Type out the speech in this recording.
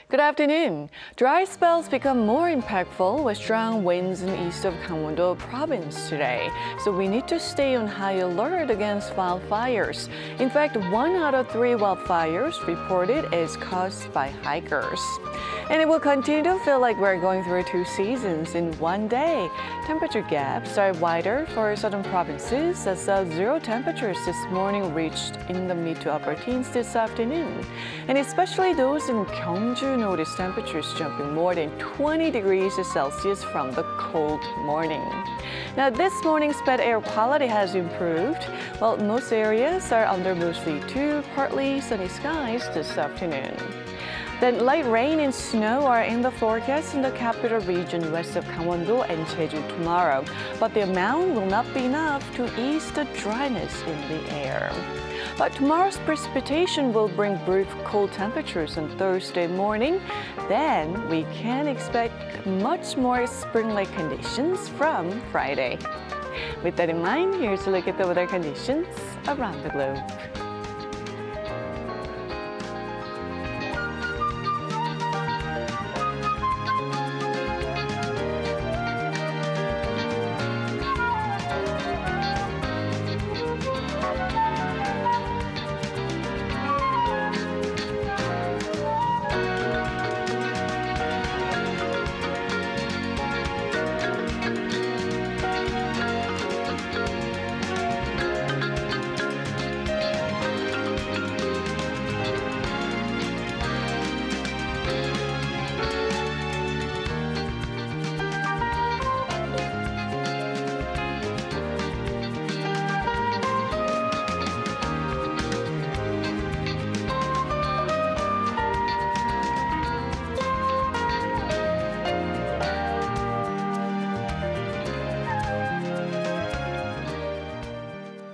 Good afternoon. Dry spells become more impactful with strong winds in east of Gangwon-do Province today. So we need to stay on high alert against wildfires. In fact, 1 out of 3 wildfires reported is caused by hikers. And it will continue to feel like we're going through 2 seasons in one day. Temperature gaps are wider for southern provinces as subzero temperatures this morning reached in the mid to upper teens this afternoon. And especially those in Gyeongju noticed temperatures jumping more than 20 degrees Celsius from the cold morning. Now, this morning's bad air quality has improved, while most areas are under mostly to partly sunny skies this afternoon. Then light rain and snow are in the forecast in the capital region west of Gangwon-do and Jeju tomorrow, but the amount will not be enough to ease the dryness in the air. But tomorrow's precipitation will bring brief cold temperatures on Thursday morning. Then we can expect much more spring-like conditions from Friday. With that in mind, here's a look at the weather conditions around the globe.